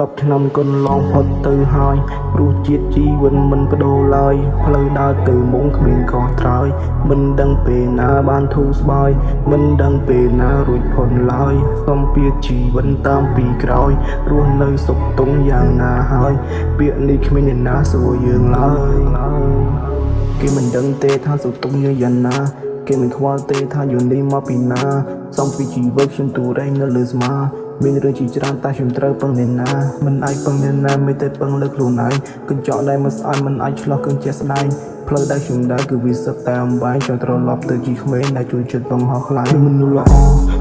10 ឆ្នាំគុណឡងផុតទៅហើយព្រោះជាតិជីវិតមិនបដូរឡើយផ្លូវដើរទៅមុខគ្មានកោះត្រើយមិនដឹងពេលណាបានធូរស្បើយមិនដឹងពេលណារួចផុតឡើយសំពាធជីវិតតាមពីក្រោយរស់នៅសុខទុក្ខយ៉ាងណាហើយពាក្យនេះគ្មានអ្នកណាសួរយើងឡើយគេមិនដឹងទេថាសុខទុក្ខយើងយ៉ាងណាគេមិនខ្វល់ទេថាយូរនេះមកពីណាសំពីជីវិតខ្ញុំទូរែងនៅលើស្មាមានរឿងជាច្រើនតែខ្ញុំត្រូវពឹងអ្នកណាមិនអាចពឹងអ្នកណាមិនតែពឹងលើខ្លួនឯងកញ្ចក់ដែលមិនស្អាតមិនអាចឆ្លោះគឹងជាស្ដែងផ្លូវដែលខ្ញុំដើរគឺវាសឹកតែអំបែងចង់ត្រឡប់ទៅជាក្មេងដែលជួយចិត្តបង្ហោះខ្លាំងមានមនុស្សល្អ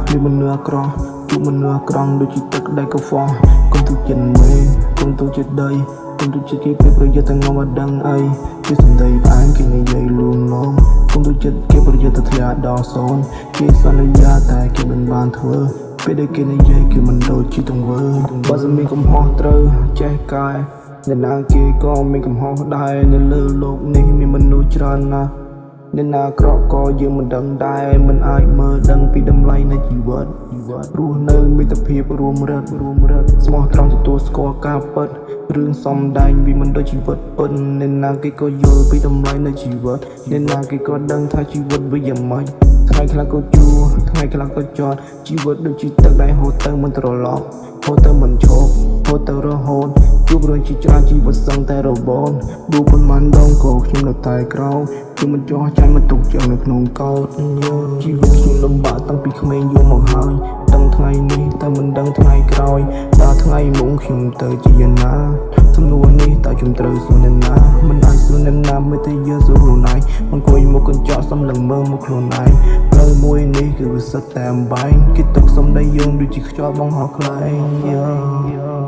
មានមនុស្សអាក្រក់ជួបមនុស្សអាក្រក់ដូចជាទឹកដែលកខ្វស់កុំទុកចិត្តមេកុំទុកចិត្តដីកុំទុកចិត្តគេពេលប្រយុទ្ធតែងំអត់ដឹងអីគេសំដីផ្អែមគេនិយាយលួងលោមកុំទុកចិត្តគេប្រយុទ្ធទៅធ្លាក់ដល់សូន្យគេសន្យាតែគេមិនបានធ្វើពេលដែលគេនិយាយគឺមិនដូចជាទង្វើបើសិនមានកំហុសត្រូវចេះកែអ្នកណាគេក៏មានកំហុសដែរនៅលើโลกនេះមានមនុស្សច្រើនណាស់អ្នកណាក្រក់ក៏យើងមិនដឹងដែរមិនអាចមើលដឹងពីតម្លៃនៃជីវិតរស់នៅមិត្តភាពរួមរត់ស្មោះត្រង់ទទួលស្គាល់ការពិតរឿងសំដែងវាមិនដូចជីវិតពិតអ្នកណាគេក៏យល់ពីតម្លៃនៃជីវិតអ្នកណាគេក៏ដឹងថាជីវិតវាយ៉ាងម៉េចថ្ងៃខ្លះក៏ជួថ្ងៃខ្លះក៏ចត់ជីវិតដូចជាទឹកដែលហូរទៅមិនត្រឡប់ហូរទៅមិនឈប់ហូរទៅរហូតជួបរឿងជាច្រើនជីវិតសឹងតែរបូតដួលប៉ុន្មានដងក៏ខ្ញុំនៅតែក្រោមគឺមិនចោះចាញ់មិនទុកចិត្តនៅក្នុងកោតជីវិតខ្ញុំលំបាកតាំងពីក្មេងយូរមកហើយដឹងថ្ងៃនេះតែមិនដឹងថ្ងៃក្រោយដល់ថ្ងៃមុខខ្ញុំទៅជាយ៉ាងណាសំណួរនេះតើខ្ញុំត្រូវសួរអ្នកណាមិនអាចសួរអ្នកណាមិនតែយើងសួរខ្លួនឯងមិនគួយមកកញ្ចក់សំឡឹងមើលមកខ្លួនឯងផ្លូវមួយនេះគឺវាសឹកតែអំបែងគេទុកសំដីយើងដូចជាខ្យល់បង្ហោះខ្លែង